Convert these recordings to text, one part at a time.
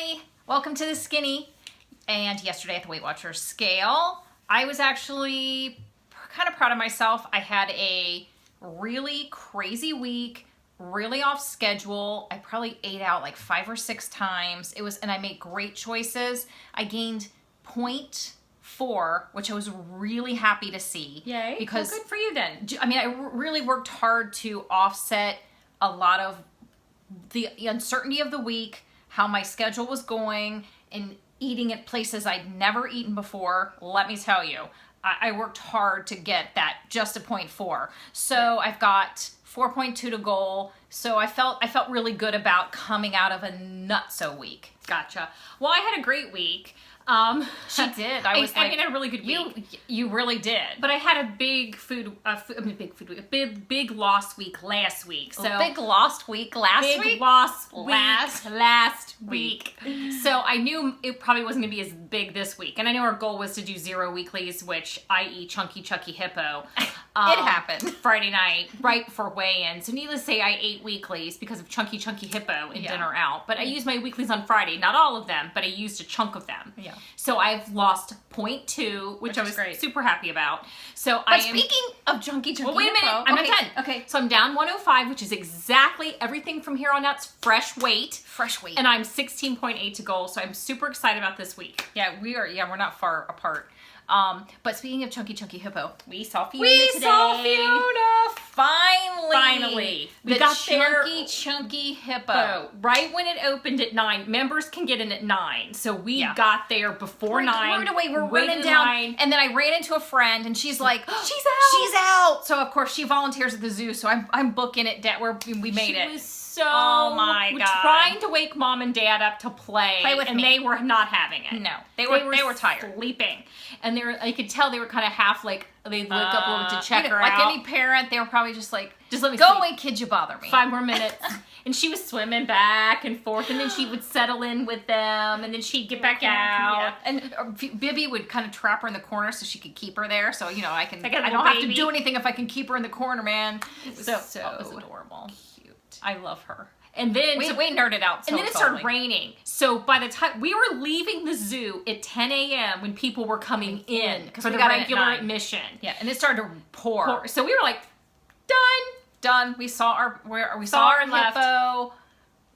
Hi, welcome to the Skinny. And yesterday at the Weight Watchers scale, I was actually kind of proud of myself. I had a really crazy week, really off schedule. I probably ate out like 5 or 6 times. And I made great choices. I gained 0.4, which I was really happy to see. Yay. Because well, good for you then. I mean, I really worked hard to offset a lot of the uncertainty of the week, how my schedule was going, and eating at places I'd never eaten before. Let me tell you, I worked hard to get that just a 0.4. So I've got 4.2 to goal. So I felt really good about coming out of a nutso week. Gotcha. Well, I had a great week. She did. I had a really good week. You really did. But I had a big lost week last week. So big lost week last week. Big lost last week. So I knew it probably wasn't going to be as big this week. And I know our goal was to do 0 weeklies, which i.e. Chunky Chucky Hippo. It happened. Friday night, right before weigh-in. So needless to say, I ate weeklies because of Chunky Hippo and dinner out. But I used my weeklies on Friday. Not all of them, but I used a chunk of them. Yeah. So I've lost 0.2, which I was super happy about. So speaking of Chunky Well, wait a minute. I'm at 10. Okay. So I'm down 105, which is exactly everything from here on out's fresh weight. Fresh weight. And I'm 16.8 to goal. So I'm super excited about this week. Yeah, we're not far apart. But speaking of Chunky Hippo, we saw Fiona today. Finally. We got Chunky Hippo. Right when it opened at 9. Members can get in at 9. So we got there before 9. We're running down. And then I ran into a friend and she's like, she's out. So of course she volunteers at the zoo. So I'm booking it where we made it. She was trying to wake mom and dad up to play with me. They were not having it. No. They were tired. Sleeping. And I could tell they were kind of half like, they'd look up a little bit to check her like out. Like any parent, they were probably just like, just let me go away, kid, you bother me. 5 more minutes. And she was swimming back and forth, and then she would settle in with them, and then she'd get back out. Yeah. And Bibby would kind of trap her in the corner so she could keep her there. So, you know, I don't baby. have to do anything if I can keep her in the corner, man. It was adorable. Cute. I love her. And then we nerded out. And then it started raining. So by the time we were leaving the zoo at 10 a.m. when people were coming in for the regular admission. Yeah, and it started to pour. So we were like, done. We saw our hippo.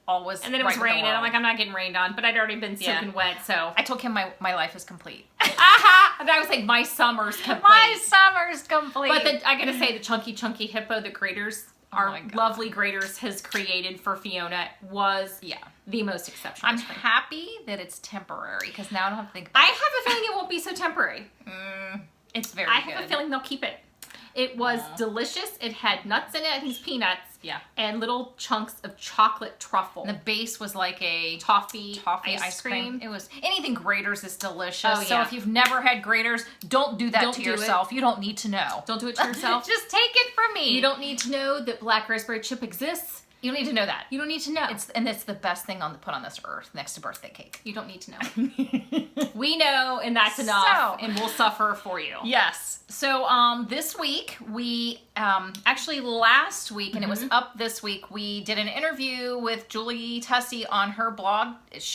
And then it was raining. I'm like, I'm not getting rained on, but I'd already been soaking wet. So I told him my life is complete. And I was like, my summer's complete. My summer's complete. But I gotta say, the Chunky Hippo, the graders. Our lovely graders has created for Fiona was the most exceptional. I'm happy that it's temporary because now I don't have to think about it. I have a feeling it won't be so temporary. It's very good. I have a feeling they'll keep it. It was delicious. It had nuts in it. I think it's peanuts. Yeah. And little chunks of chocolate truffle. And the base was like a toffee ice cream. It was anything Graders is delicious. Oh, yeah. So if you've never had Graders, don't do that to yourself. You don't need to know. Don't do it to yourself. Just take it from me. You don't need to know that black raspberry chip exists. You don't need to know that. You don't need to know. It's the best thing put on this earth next to birthday cake. You don't need to know. We know, and that's enough, and we'll suffer for you. Yes. So this week, we actually last week, and it was up this week, we did an interview with Julie Tussey on her blog,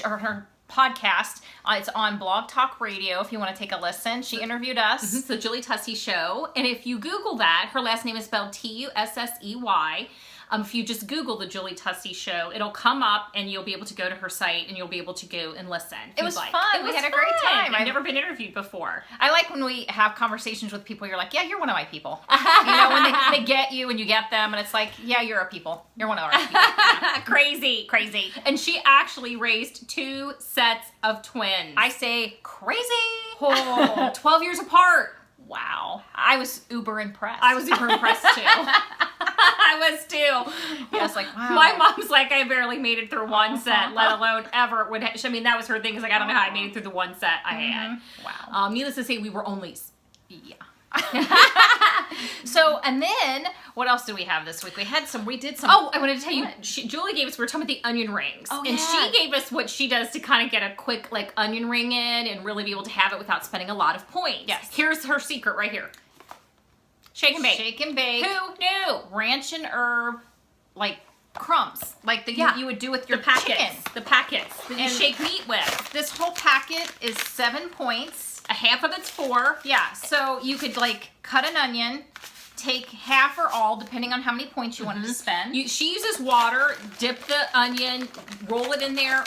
or her podcast. It's on Blog Talk Radio if you want to take a listen. She interviewed us. It's the Julie Tussey Show. And if you Google that, her last name is spelled Tussey. If you just Google the Julie Tussey Show, it'll come up and you'll be able to go to her site and you'll be able to go and listen. It was fun. We had a great time. I've never been interviewed before. I like when we have conversations with people, you're like, yeah, you're one of my people. You know, when they get you and you get them and it's like, yeah, you're a people. You're one of our people. Yeah. Crazy. And she actually raised 2 sets of twins. I say crazy. 12 years apart. Wow. I was uber impressed. I was uber impressed too. I was too. Yeah, I was like, wow. My mom's like, I barely made it through one set, let alone ever would. I mean, that was her thing. Is like, I don't know how I made it through the one set I had. Wow. Needless to say, we were only. Yeah. So, and then what else did we have this week? We did some. Oh, I wanted to tell you, Julie gave us, we were talking about the onion rings. Oh, and she gave us what she does to kind of get a quick, like, onion ring in and really be able to have it without spending a lot of points. Yes. Here's her secret right here. Shake and bake. Shake and bake. Who knew? Ranch and herb, like crumbs, like you would do with your packets. chicken. The packets. that you shake meat with. This whole packet is 7 points. A half of it's 4. Yeah, so you could like cut an onion, take half or all, depending on how many points you wanted to spend. She uses water, dip the onion, roll it in there,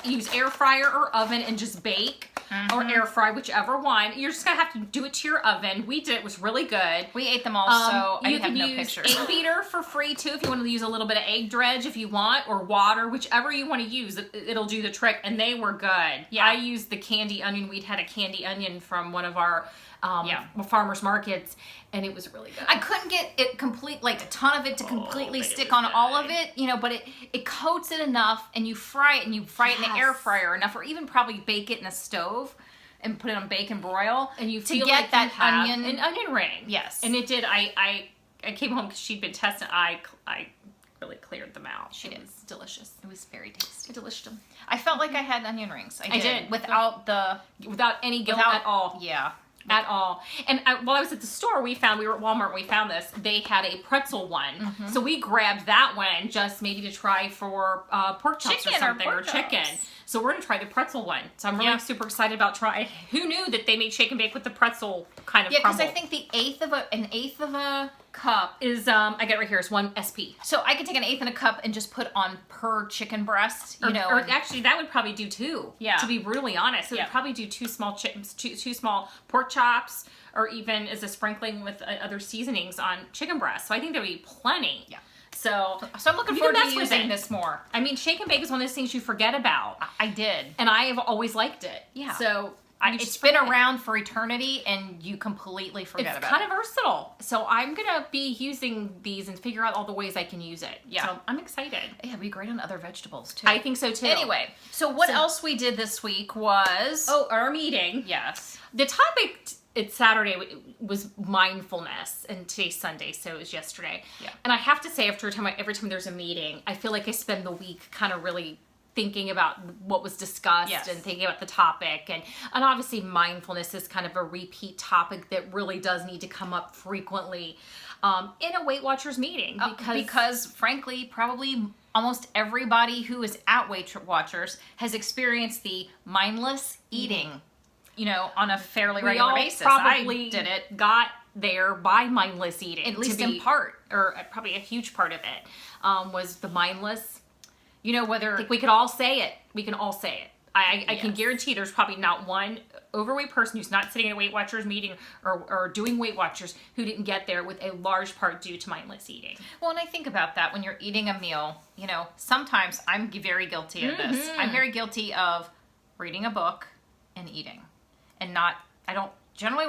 use air fryer or oven and just bake. Or air fry, whichever one. You're just gonna have to do it to your oven. We did; it was really good. We ate them all, so I you have can no use pictures. egg beater for free too if you want to use a little bit of egg dredge if you want, or water, whichever you want to use. It'll do the trick, and they were good. Yeah. I used the candy onion. We'd had a candy onion from one of our farmers markets, and it was really good. I couldn't get it complete, like a ton of it to completely stick on all of it, but it coats it enough, and you fry it, and you fry it in the air fryer enough, or even probably bake it in a stove and put it on bake and broil, and you to feel get like that an onion ring. Yes, and it did. I came home because she'd been testing. I really cleared them out. She did. It was delicious. It was very tasty. I delished them. I felt like I had onion rings. I did. Without any guilt at all. Yeah. At all. And while I was at the store, we were at Walmart and we found this. They had a pretzel one. So we grabbed that one just maybe to try for pork chops or something, or chicken. So we're going to try the pretzel one. So I'm really super excited about trying. Who knew that they made shake and bake with the pretzel kind of crumble? Yeah, because I think an eighth of a cup is, I got it right here, is 1 SP. So I could take an eighth in a cup and just put on per chicken breast, Or actually, that would probably do 2. Yeah. To be really honest, it would probably do 2 small chickens, two small pork chops, or even as a sprinkling with other seasonings on chicken breast. So I think there would be plenty. Yeah. So I'm looking forward to using this more. I mean, shake and bake is one of those things you forget about. I did. And I have always liked it. Yeah. So it's been around for eternity, and you completely forget about it. It's kind of versatile. So I'm going to be using these and figure out all the ways I can use it. Yeah. So I'm excited. Yeah, it'd be great on other vegetables, too. I think so, too. Anyway, so what else we did this week was... Oh, our meeting. Yes. The topic... It's Saturday, was mindfulness, and today's Sunday, so it was yesterday. Yeah. And I have to say, every time there's a meeting, I feel like I spend the week kind of really thinking about what was discussed and thinking about the topic. And obviously mindfulness is kind of a repeat topic that really does need to come up frequently in a Weight Watchers meeting. Because frankly, probably almost everybody who is at Weight Watchers has experienced the mindless eating. On a fairly regular basis. Probably I did it. Got there by mindless eating. At least in part. Or probably a huge part of it was the mindless. Whether... I think we could all say it. We can all say it. I can guarantee there's probably not one overweight person who's not sitting at a Weight Watchers meeting or doing Weight Watchers who didn't get there with a large part due to mindless eating. Well, and I think about that when you're eating a meal, sometimes I'm very guilty of this. I'm very guilty of reading a book and eating. And I don't generally,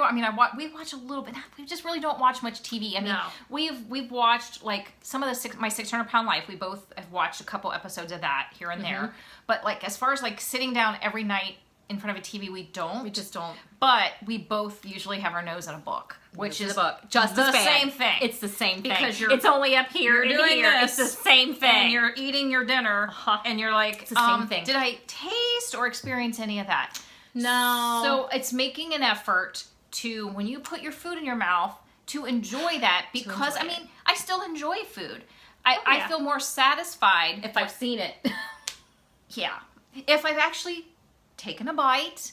we watch a little bit. We just really don't watch much TV. I mean, we've watched like some of the My 600-Pound Life. We both have watched a couple episodes of that here and there. But like as far as like sitting down every night in front of a TV, we don't. We just don't. But we both usually have our nose in a book, which is the book. Just the same thing. It's the same thing. Because it's only up here and doing here. This, it's the same thing. And you're eating your dinner, and you're like, it's the same thing. Did I taste or experience any of that? No. So it's making an effort to, when you put your food in your mouth, to enjoy that, because I still enjoy food. I feel more satisfied if I've seen it. Yeah. If I've actually taken a bite,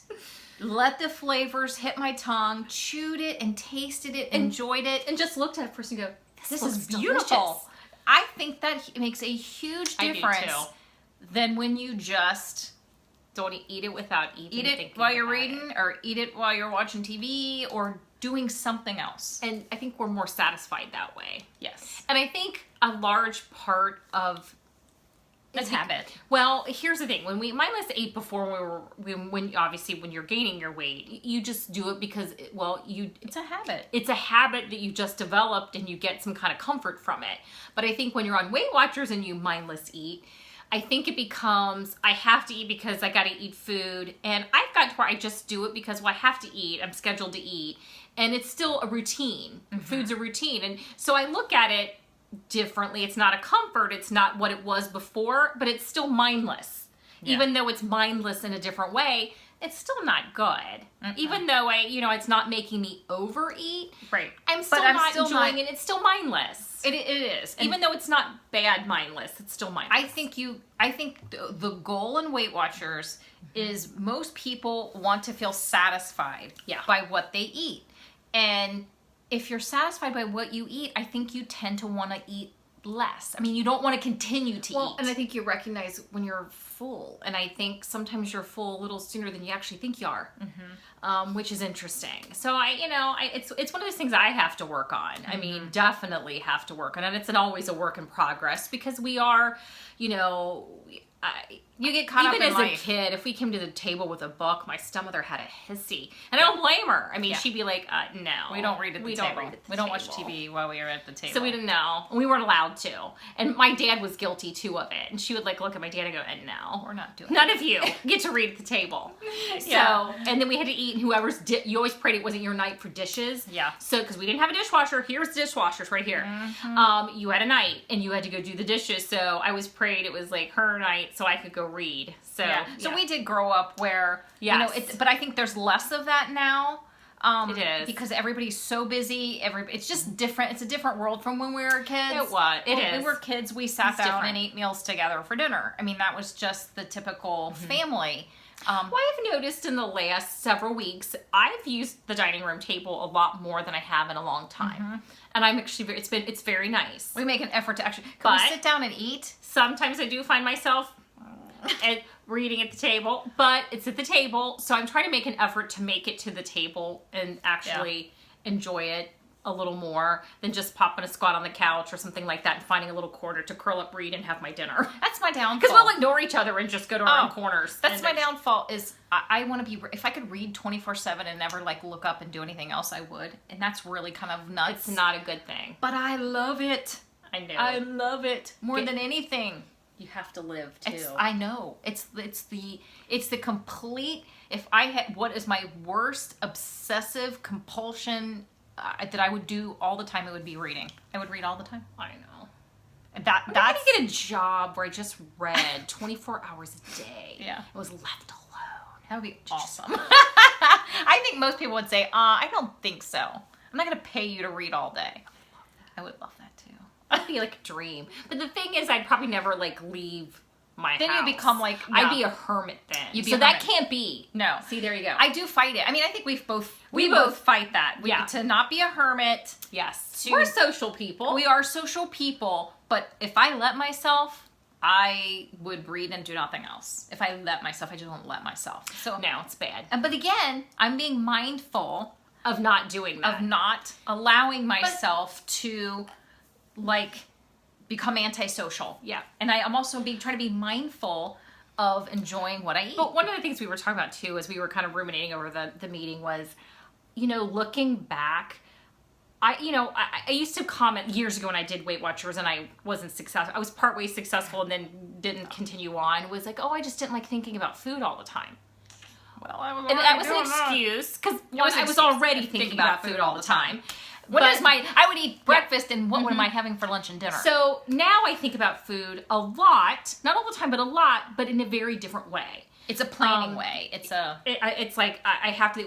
let the flavors hit my tongue, chewed it and tasted it, enjoyed it, and just looked at it first and go, this is beautiful. Delicious. I think that makes a huge difference than when you just... Don't eat it without eating. Eat it while you're reading, or eat it while you're watching TV, or doing something else. And I think we're more satisfied that way. Yes. And I think a large part of it's habit. Well, here's the thing: when mindless ate before, when obviously when you're gaining your weight, you just do it because it's a habit. It's a habit that you just developed, and you get some kind of comfort from it. But I think when you're on Weight Watchers and you mindless eat, I think it becomes, I have to eat because I got to eat food. And I've got to where I just do it because, I have to eat. I'm scheduled to eat. And it's still a routine. Food's a routine. And so I look at it differently. It's not a comfort. It's not what it was before, but it's still mindless. Yeah. Even though it's mindless in a different way, it's still not good. Even though it's not making me overeat. Right. I'm still not enjoying it. It's still mindless. It is. Even though it's not bad mindless, it's still mindless. I think the goal in Weight Watchers is most people want to feel satisfied by what they eat. And if you're satisfied by what you eat, I think you tend to want to eat less. I mean, you don't want to continue to eat. And I think you recognize when you're full. And I think sometimes you're full a little sooner than you actually think you are, which is interesting. So it's one of those things I have to work on. I mean, definitely have to work on it. It's always a work in progress because we are, you get caught up in life. Even as a kid, if we came to the table with a book, my stepmother had a hissy. And I don't blame her. I mean, she'd be like, no. We don't read at the table. We don't watch TV while we are at the table. So we didn't know. We weren't allowed to. And my dad was guilty, too, of it. And she would, look at my dad and go, no. We're not doing None of you get to read at the table. So, and then we had to eat, and whoever's, you always prayed it wasn't your night for dishes. Yeah. So, because we didn't have a dishwasher, here's the dishwashers right here. You had a night, and you had to go do the dishes. So I always prayed it was, her night so I could go read. So we did grow up where, but I think there's less of that now. It is. Because everybody's so busy. It's just different. It's a different world from when we were kids. When we were kids, we sat down and ate meals together for dinner. I mean, that was just the typical family. Well, I've noticed in the last several weeks, I've used the dining room table a lot more than I have in a long time. And I'm actually, it's very nice. We make an effort to actually, can we sit down and eat? Sometimes I do find myself reading at the table, but it's at the table, so I'm trying to make an effort to make it to the table and actually enjoy it a little more than just popping a squat on the couch or something like that and finding a little corner to curl up, read, and have my dinner. That's my downfall. Because we'll ignore each other and just go to our own corners. That's my downfall is I want to be, if I could read 24/7 and never look up and do anything else, I would. And that's really kind of nuts. It's not a good thing. But I love it. I know. I love it more than anything. You have to live too. I know. It's the complete. If I had, what is my worst obsessive compulsion that I would do all the time? It would be reading. I would read all the time. I know. And that's. I get a job where I just read 24 hours a day. Yeah. I was left alone. That would be awesome. I think most people would say, I don't think so. I'm not going to pay you to read all day. I would love that too. That'd be a dream. But the thing is, I'd probably never leave my house. Then you become I'd be a hermit then. So that can't be. No. See, there you go. I do fight it. I mean, I think we both fight that. To not be a hermit. Yes. We're social people. We are social people. But if I let myself, I would read and do nothing else. If I let myself, I just won't let myself. So now it's bad. But again, I'm being mindful of not doing that. Of not allowing myself to become antisocial. Yeah. And I'm also trying to be mindful of enjoying what I eat. But one of the things we were talking about too, as we were kind of ruminating over the meeting was, looking back, I used to comment years ago when I did Weight Watchers and I wasn't successful. I was partway successful and then didn't continue on. It was I just didn't like thinking about food all the time. Well, that was an excuse because I was already thinking about food all the time. I would eat breakfast and what am I having for lunch and dinner? So now I think about food a lot, not all the time, but a lot, but in a very different way. It's a planning way. It's I have to,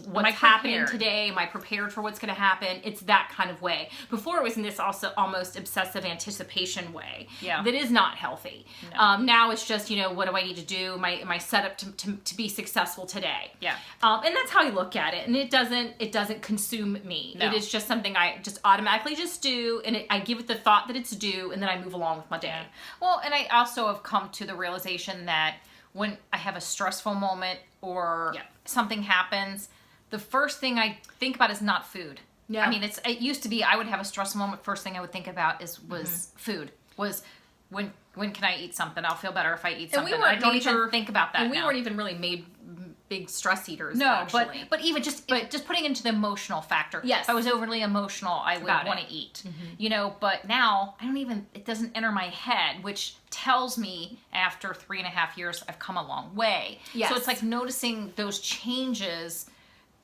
what's happening today? Am I prepared for what's going to happen? It's that kind of way. Before it was in this also almost obsessive anticipation way. Yeah. That is not healthy. No. Now it's just, what do I need to do? My setup to be successful today. Yeah. And that's how I look at it. And it doesn't consume me. No. It is just something I just automatically just do. And I give it the thought that it's due. And then I move along with my day. Yeah. Well, and I also have come to the realization that when I have a stressful moment or something happens, the first thing I think about is not food. Yeah. I mean, it used to be I would have a stressful moment. First thing I would think about was food. Was when can I eat something? I'll feel better if I eat something. I don't even think about that. And we weren't even really made big stress eaters. No, actually. but even just putting into the emotional factor. Yes. If I was overly emotional, I would want to eat. But now it doesn't enter my head, which tells me after 3.5 years I've come a long way. Yes. So it's noticing those changes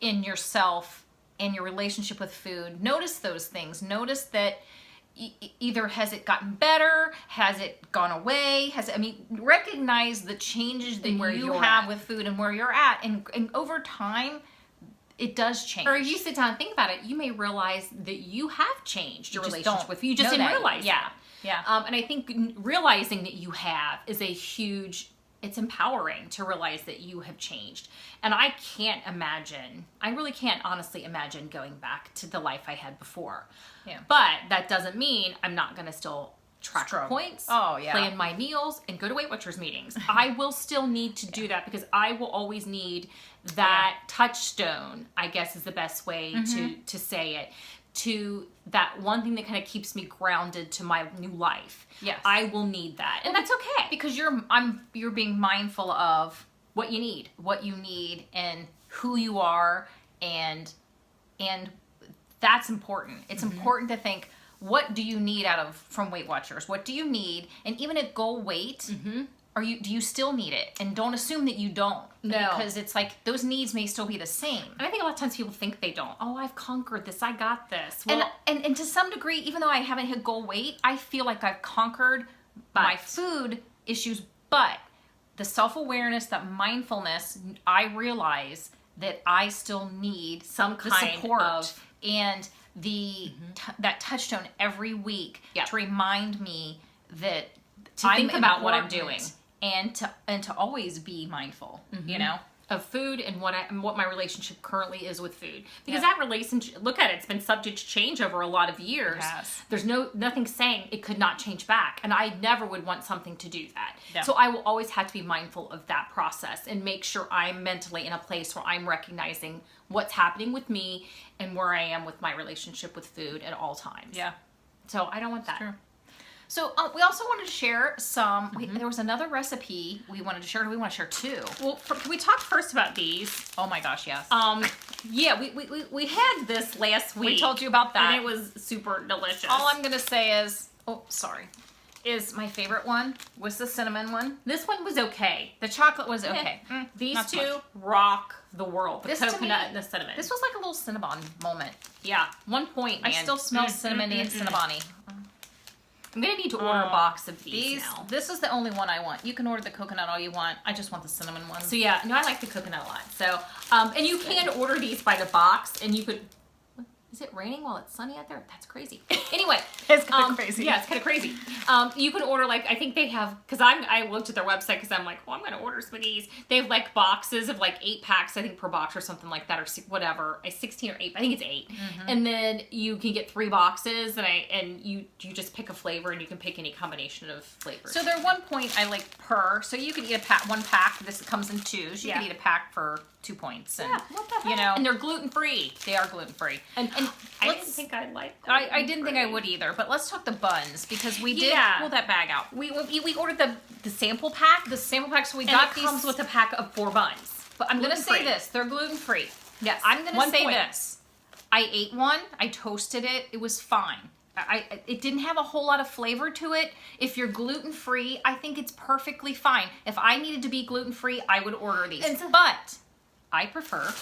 in yourself and your relationship with food. Notice those things. Notice that either has it gotten better, has it gone away, recognize the changes that you have with food and where you're at, and over time it does change. Or if you sit down and think about it, you may realize that you have changed your relationship with food. You just know didn't that. realize Yeah. that. Yeah. And I think realizing that you have is a huge, it's empowering to realize that you have changed. And I really can't honestly imagine going back to the life I had before. Yeah. But that doesn't mean I'm not going to still track points, plan my meals, and go to Weight Watchers meetings. I will still need to do that because I will always need that touchstone, I guess is the best way to say it, to that one thing that kind of keeps me grounded to my new life. Yes. I will need that. And that's okay. Because you're being mindful of What you need. And who you are, and that's important. It's important to think, what do you need from Weight Watchers? What do you need? And even at goal weight, do you still need it? And don't assume that you don't. No. Because it's like those needs may still be the same. And I think a lot of times people think they don't. Oh, I've conquered this. I got this. Well, And to some degree, even though I haven't hit goal weight, I feel like I've conquered my food issues. But the self-awareness, that mindfulness, I realize that I still need some kind support of and that touchstone every week to remind me that to think about what I'm doing and to always be mindful, you know, of food and what my relationship currently is with food, because that relationship, look at it, it's been subject to change over a lot of years. Yes. There's nothing saying it could not change back, and I never would want something to do that. Yeah. So I will always have to be mindful of that process and make sure I'm mentally in a place where I'm recognizing what's happening with me and where I am with my relationship with food at all times. Yeah. So I don't want that. True. So we also wanted to share some. There was another recipe we wanted to share. We want to share two. Well, can we talk first about these? Oh my gosh, yes. Yeah, we had this last week. We told you about that. And it was super delicious. All I'm gonna say is, is my favorite one was the cinnamon one. This one was okay. The chocolate was okay. These two rock the world. The coconut and the cinnamon. This was like a little Cinnabon moment. Yeah, 1 point, man. I still smell cinnamony and Cinnabon-y. I'm gonna need to order a box of these now. This is the only one I want. You can order the coconut all you want. I just want the cinnamon one. So yeah, no, I like the coconut a lot. So, and you can order these by the box, and you could. Is it raining while it's sunny out there? That's crazy. Anyway, it's kind of crazy. Yeah, it's kind of crazy. You can order I think they have, because I looked at their website because I'm like, well, I'm going to order some of these. They have boxes of 8 packs, I think per box or something like that, or whatever. 16 or 8, I think it's 8. And then you can get 3 boxes, and you just pick a flavor, and you can pick any combination of flavors. So they're 1 point I like per. So you could eat one pack. This comes in 2s. You could eat a pack for 2 points. And, what the heck? You know, and they're gluten free. They are gluten free. And I didn't think I'd like. I didn't think I would either. But let's talk the buns, because we did pull that bag out. We ordered the sample pack. The sample pack. So we and got it comes with a pack of 4 buns. But I'm gonna say this: they're gluten free. Yes. I'm gonna say this: I ate one. I toasted it. It was fine. It didn't have a whole lot of flavor to it. If you're gluten free, I think it's perfectly fine. If I needed to be gluten free, I would order these. But I prefer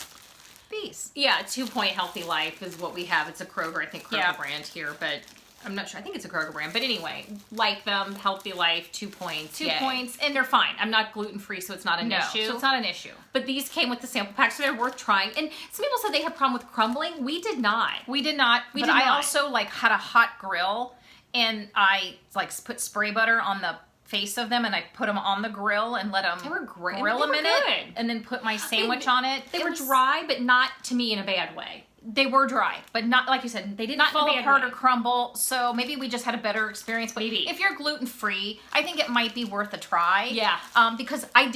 these. Yeah, 2 Point Healthy Life is what we have. It's a Kroger, I think Kroger brand here, but I'm not sure. I think it's a Kroger brand. But anyway, like them, Healthy Life, 2 points. 2 points. And they're fine. I'm not gluten free, so it's not an issue. So it's not an issue. But these came with the sample pack, so they're worth trying. And some people said they had a problem with crumbling. We did not. We did not. But I also had a hot grill, and I put spray butter on the face of them, and I put them on the grill and let them grill a minute, and then put my sandwich on it. They were dry, but not to me in a bad way. They were dry, but not, like you said, they didn't fall apart or crumble, so maybe we just had a better experience. But maybe. If you're gluten-free, I think it might be worth a try. Yeah. Because I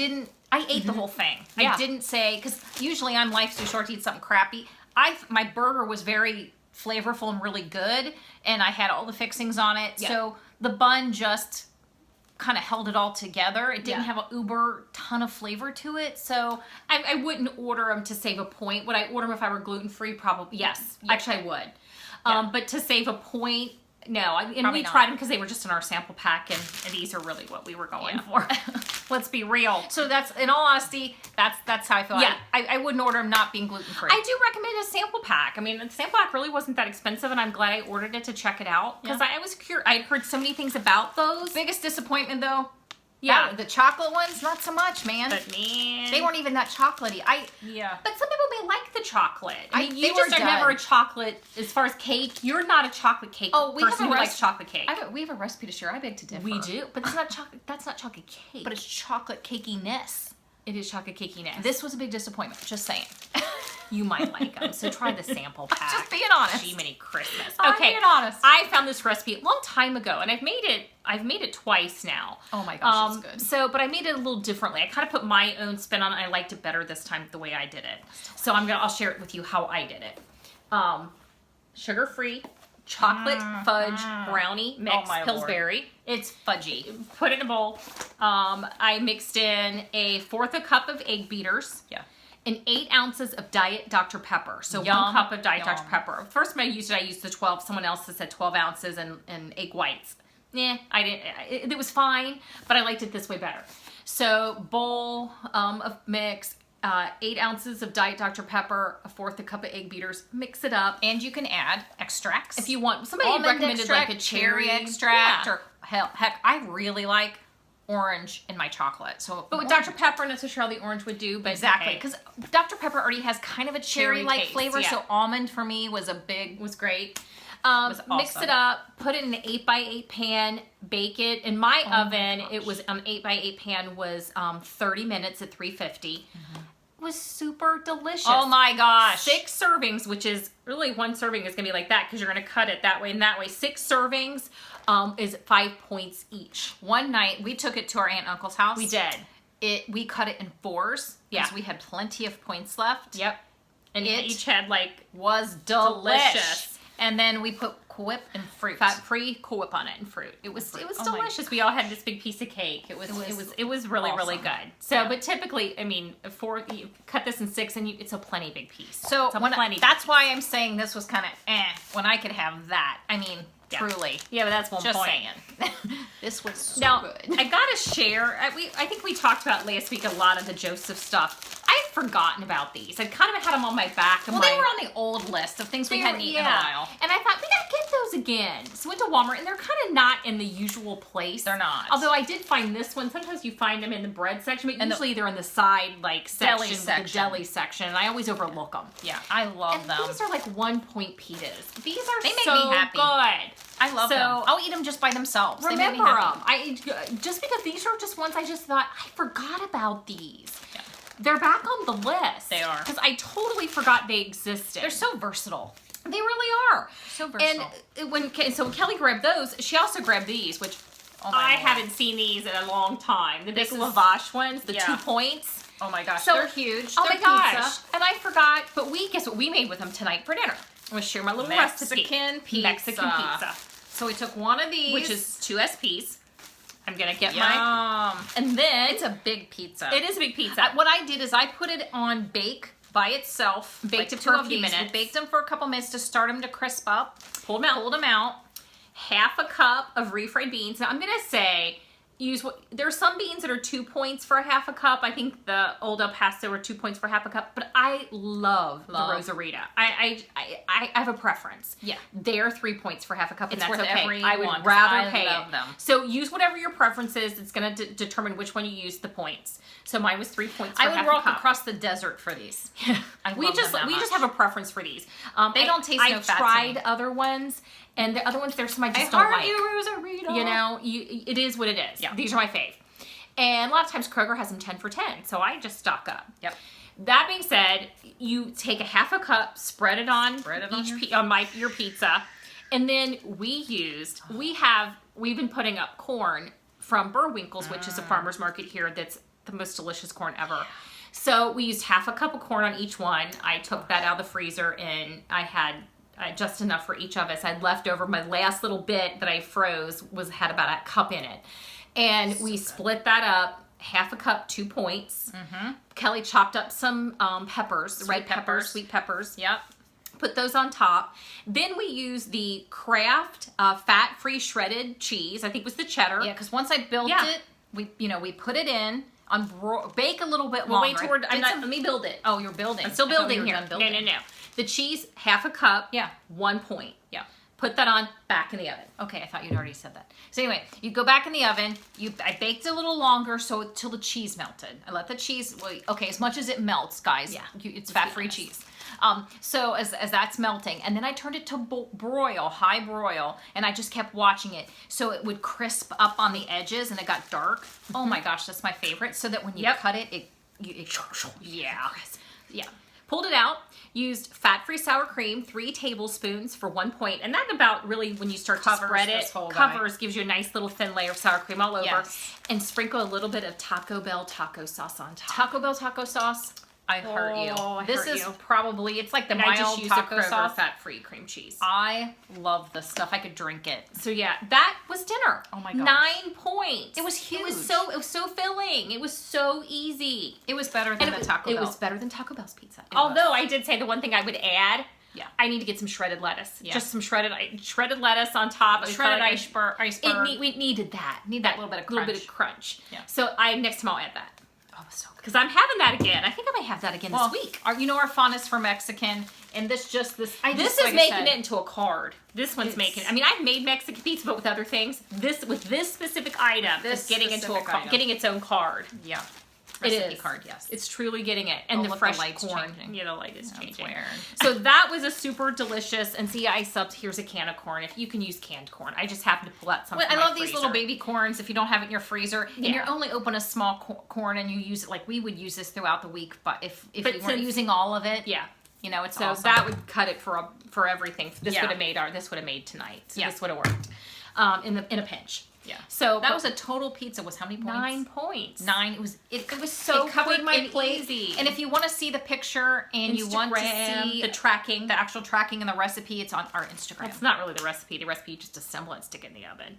ate the whole thing. Yeah. I didn't say, because usually I'm life's too short to eat something crappy. My burger was very flavorful and really good, and I had all the fixings on it, so the bun just kind of held it all together. It didn't have an uber ton of flavor to it, so I wouldn't order them to save a point. Would I order them if I were gluten free? Probably yes. Actually, I would. But to save a point, No, we tried them because they were just in our sample pack, and these are really what we were going for. Let's be real. So that's, in all honesty, that's how I feel. Yeah. I wouldn't order them not being gluten-free. I do recommend a sample pack. I mean, the sample pack really wasn't that expensive, and I'm glad I ordered it to check it out because I was curious. I had heard so many things about those. Biggest disappointment, though? Yeah. The chocolate ones, not so much, man. But man, they weren't even that chocolatey. But some people may like the chocolate. I mean, they you just were are never a chocolate as far as cake. You're not a chocolate cake person who likes chocolate cake. We have a recipe to share. I beg to differ. We do, but it's not chocolate. That's not chocolate cake. But it's chocolate cakiness. It is chocolate cakiness. This was a big disappointment. Just saying. You might like them, so try the sample pack. Just being honest. Jiminy Christmas. Okay, I'm being honest. I found this recipe a long time ago, and I've made it twice now. Oh my gosh, it's good. So, but I made it a little differently. I kind of put my own spin on it. I liked it better this time the way I did it. So I'll share it with you how I did it. Sugar-free chocolate fudge brownie mix, Pillsbury. Lord. It's fudgy. Put it in a bowl. I mixed in 1/4 cup of egg beaters. Yeah. And 8 ounces of Diet Dr. Pepper. So Yum. 1 cup of Diet Dr. Pepper. First time I used the 12. Someone else has said 12 ounces and egg whites. I didn't. It was fine, but I liked it this way better. So bowl of mix, 8 ounces of Diet Dr. Pepper, 1/4 cup of egg beaters. Mix it up. And you can add extracts. If you want. Somebody Almond recommended extract, like a cherry extract. Or heck, I really like orange in my chocolate. But with Dr. Pepper, not so sure how the orange would do. But exactly, because Dr. Pepper already has kind of a cherry-like flavor, yeah. so almond for me was great. Was Mix awesome. it up, put it in an 8x8 pan, bake it. In my oven, it was an 8x8 pan was 30 minutes at 350. It was super delicious. Oh my gosh. 6 servings, which is really 1 serving is going to be like that because you're going to cut it that way and that way. 6 servings is 5 points each. One night, we took it to our aunt and uncle's house. We did. We cut it in 4s because we had plenty of points left. Yep. And it each had was delicious. And then we put quip and fruit. Fat-free quip on it and fruit. It was delicious. We all had this big piece of cake. It was really, awesome. really good. So, but typically, I mean, you cut this in 6 and it's a plenty big piece. So that's why I'm saying this was kind of when I could have that. I mean, truly. Yeah, but that's one just point. saying. This was so good. I gotta share. I think we talked about last week a lot of the Joseph stuff. I'd forgotten about these. I kind of had them on my back. They were on the old list of things we hadn't eaten in a while. And I thought, we gotta get those again. So I went to Walmart, and they're kind of not in the usual place. They're not. Although I did find this one. Sometimes you find them in the bread section, but usually they're in the side, section, the deli section, and I always overlook them. Yeah, I love them. These are 1 point pitas. These are they make me happy. Good. I love them. I'll eat them just by themselves. Remember them. Just because these are just ones I just thought, I forgot about these. Yeah. They're back on the list. They are. Because I totally forgot they existed. They're so versatile. They really are. So versatile. And when Kelly grabbed those, she also grabbed these, which I haven't seen these in a long time. The big lavash ones, the 2 points. Oh my gosh, so, they're huge. Oh they're my gosh. Pizza. And I forgot, but guess what we made with them tonight for dinner? I'm going to share my little recipe. Mexican pizza. So we took one of these. Which is 2 SPs. I'm going to get and then it's a big pizza. It is a big pizza. What I did is I put it on bake by itself. Baked it for a few minutes. We baked them for a couple minutes to start them to crisp up. Pulled them out. 1/2 cup of refried beans. Now I'm going to say there are some beans that are 2 points for 1/2 cup. I think the old El Paso were 2 points for 1/2 cup, but I love the Rosarita. I have a preference. Yeah. They're 3 points for 1/2 cup, and it's that's worth okay. every I would one, rather pay love it. them. So use whatever your preference is. It's going to determine which one you use the points. So mine was 3 points for 1/2 cup. I would walk across the desert for these. We just have a preference for these. They don't taste no fat. I've tried other ones, and the other ones there's some I just don't like. Rosarita. You know, it is what it is. Yeah. These are my fave. And a lot of times Kroger has them 10 for 10, so I just stock up. Yep. That being said, you take 1/2 cup, spread it on your pizza, and then we've been putting up corn from Burwinkle's, which is a farmer's market here that's the most delicious corn ever. Yeah. So we used 1/2 cup of corn on each one. I took that out of the freezer, and I had just enough for each of us. I had left over my last little bit that I froze had about 1 cup in it. And we split that up, 1/2 cup, 2 points. Mm-hmm. Kelly chopped up some peppers, red peppers, sweet peppers. Yep. Put those on top. Then we use the Kraft fat-free shredded cheese. I think it was the cheddar. Yeah, because once I built it, we put it in on bake a little bit longer. Wait toward. Let me build it. Oh, you're building. I'm still building here. No. The cheese, half a cup. Yeah. 1 point. Yeah. Put that on back in the oven. Okay, I thought you'd already said that. So anyway, you go back in the oven. I baked a little longer till the cheese melted. I let the cheese. As much as it melts, guys. Yeah. It's fat-free cheese. So as that's melting, and then I turned it to high broil, and I just kept watching it so it would crisp up on the edges and it got dark. Oh my gosh, that's my favorite. So that when you cut it, yeah. Pulled it out. Used fat-free sour cream, 3 tablespoons for 1 point, and that about really when you start to spread it, gives you a nice little thin layer of sour cream all over. Yes. And sprinkle a little bit of Taco Bell taco sauce on top. Taco Bell taco sauce. I hurt you. This is probably, it's like the and mild I just used taco a sauce. fat-free cream cheese. I love this stuff. I could drink it. So yeah, that was dinner. Oh my gosh. 9 points. It was huge. It was so filling. It was so easy. It was better than the Taco Bell. It was better than Taco Bell's pizza. Although I did say the one thing I would add, I need to get some shredded lettuce. Yeah. Just some shredded lettuce on top. Shredded iceberg. We needed that. Need that little bit of crunch. Yeah. Yeah. So next time I'll add that. Oh, so good. Because I'm having that again. I think I might have that again this week. Our fondness for Mexican, and this is making it into a card. This one's making. I mean, I've made Mexican pizza, but with other things. With this specific item, is getting getting its own card. Yeah. Recipe card, yes. It's truly getting it. And the fresh corn. Changing. Yeah, the light is changing. Weird. So that was a super delicious, and see, I subbed, here's a can of corn. If you can use canned corn. I just happened to pull out some from I my love freezer. these little baby corns if you don't have it in your freezer. And you're only open a small corn and you use it, like we would use this throughout the week, but if you weren't using all of it, it's so awesome. that would cut it for everything. This would have made tonight. So this would have worked in a pinch. Yeah. So that was a total pizza. Was how many points? 9 points. 9. It was so covered my plate. Easy. And if you want to see the picture and you want to see the actual tracking and the recipe, it's on our Instagram. It's not really the recipe. The recipe just assemble it and stick it in the oven.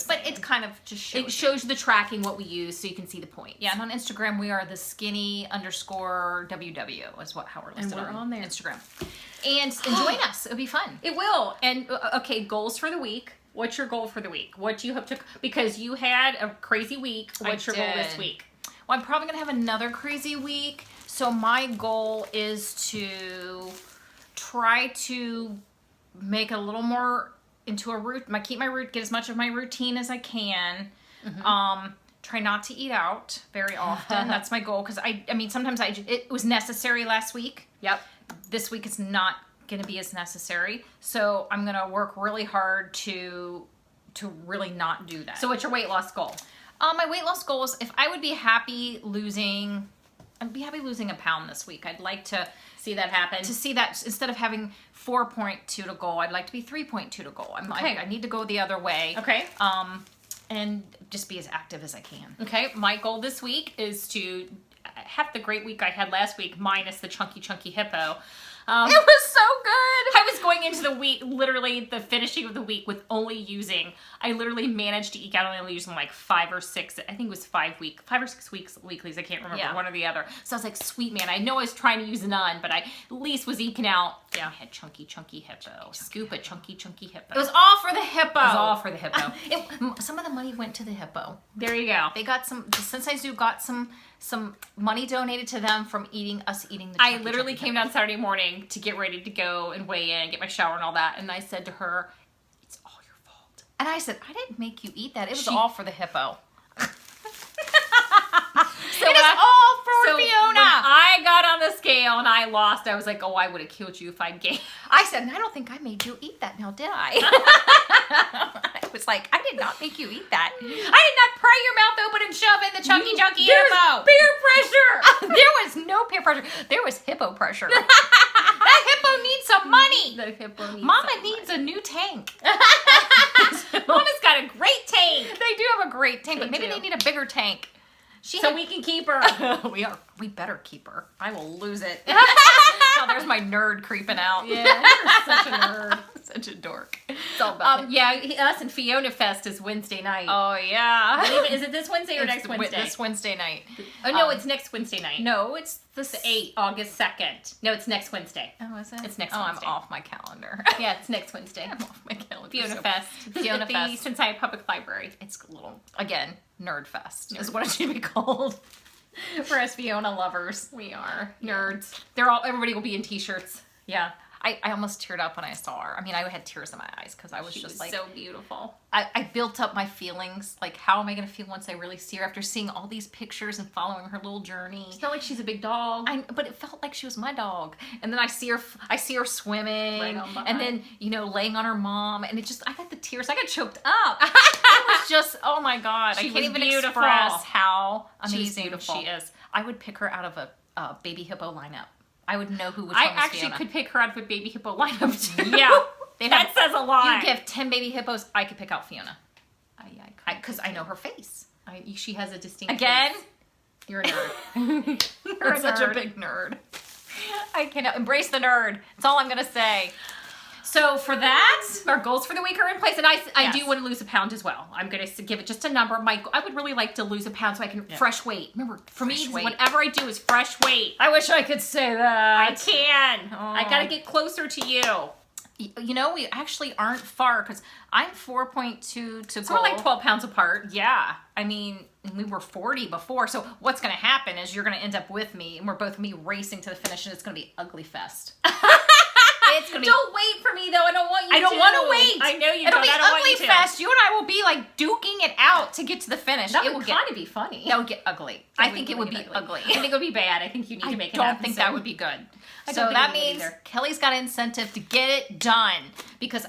But it kind of just shows. It shows the tracking what we use so you can see the points. Yeah, and on Instagram we are the skinny_WW is how we're listed on there. Instagram. And join us. It'll be fun. It will. And okay, goals for the week. What's your goal for the week? What do you hope to... Because you had a crazy week. What's your goal this week? Well, I'm probably going to have another crazy week. So my goal is to try to make a little more into a routine. Get as much of my routine as I can. Mm-hmm. Try not to eat out very often. That's my goal. Because sometimes it was necessary last week. Yep. This week it's not going to be as necessary, so I'm going to work really hard to really not do that. So what's your weight loss goal? My weight loss goal is if I would be happy losing a pound this week. I'd like to see that happen. To see that instead of having 4.2 to goal, I'd like to be 3.2 to goal. I need to go the other way. Okay. And just be as active as I can. Okay. My goal this week is to have the great week I had last week minus the chunky hippo. It was so good. I was going into the week, literally the finishing of the week with I literally managed to eke out only using like 5 or 6, I think it was 5 or 6 weeklies, I can't remember, one or the other. So I was like, sweet man, I know I was trying to use none, but I at least was eking out. Yeah. I had chunky hippo. Scoop a chunky hippo. It was all for the hippo. It was all for the hippo. Some of the money went to the hippo. There you go. They got the Sensei Zoo got some money donated to them from eating the I literally came down Saturday morning to get ready to go and weigh in, get my shower and all that, and I said to her, it's all your fault. And I said, I didn't make you eat that. It was all for the hippo. It is all for Fiona. When I got on the scale and I lost, I was like, oh, I would have killed you if I gained. I said, I don't think I made you eat that now, did I? I was like, I did not make you eat that. I did not pry your mouth open and shove in the chunky hippo. Peer pressure. There was no peer pressure. There was hippo pressure. That hippo needs some money. The hippo needs Mama needs a new tank. Mama's got a great tank. They do have a great tank, but maybe they need a bigger tank. So we can keep her. We better keep her. I will lose it. Oh, there's my nerd creeping out. Yeah, you're such a nerd. Such a dork. It's all about it. Yeah, us and Fiona Fest is Wednesday night. Oh, yeah. Is it this Wednesday or next Wednesday? This Wednesday night. Oh, no, it's next Wednesday night. No, it's The 8th, August 2nd. No, it's next Wednesday. Oh, is it? It's next Oh, Wednesday. I'm off my calendar. Yeah, it's next Wednesday. I'm off my calendar. Fiona So- Fest. Fiona At the Fest. Cincinnati Public Library. It's a little, again, Nerd Fest is Nerd what it should be called. For us Fiona lovers. We are Yeah. nerds. Everybody will be in t-shirts. Yeah. I almost teared up when I saw her. I mean, I had tears in my eyes because I was She just was like, so beautiful. I built up my feelings. Like, how am I going to feel once I really see her after seeing all these pictures and following her little journey? It's not like she's a big dog. But it felt like she was my dog. And then I see her swimming, Right on behind. and then laying on her mom, and I got the tears. I got choked up. It was just, oh my god! She I can't was even beautiful. express how She was amazing beautiful. she is. I would pick her out of a baby hippo lineup. I would know who was. I actually could pick her out of a baby hippo lineup too. Yeah, That says a lot. You give 10 baby hippos, I could pick out Fiona. Because I know her face. She has a distinct Again, face. you're a nerd. You're a such a nerd. big nerd. I cannot embrace the nerd. That's all I'm gonna say. So for that, our goals for the week are in place, and I Yes. do want to lose a pound as well. I'm going to give it just a number. I would really like to lose a pound so I can fresh weight. Remember, for Fresh me, weight. whatever I do is fresh weight. I wish I could say I that. can. Oh. I got to get closer to you. We actually aren't far because I'm 4.2 to So goal. we're like 12 pounds apart. Yeah, I mean, we were 40 before. So what's going to happen is you're going to end up with me, and we're both going to be racing to the finish, and it's going to be ugly fest. It's gonna be. Don't wait for me though. I don't want you. I don't to. want to wait. I know you It'll don't. be I don't want ugly you to. fest. You and I will be like duking it out to get to the finish. That It would will kind of be funny. That would get ugly. I think it would be ugly. I think it would be bad. I think you need to make it don't happen think soon. that would be good. I So don't think that we would means either. Kelly's got an incentive to get it done because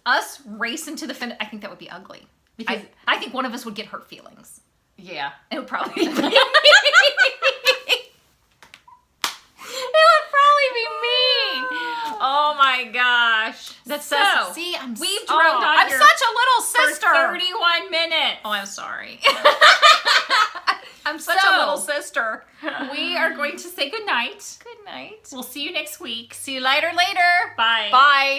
us racing to the finish. I think that would be ugly. Because- I think one of us would get hurt feelings. Yeah. It would probably be me. It would probably be me. Oh my gosh. That's So, see, we've droned on I'm here such a little sister. For 31 minutes. Oh, I'm sorry. I'm such a So- little sister. We are going to say goodnight. Good night. We'll see you next week. See you later. Bye. Bye.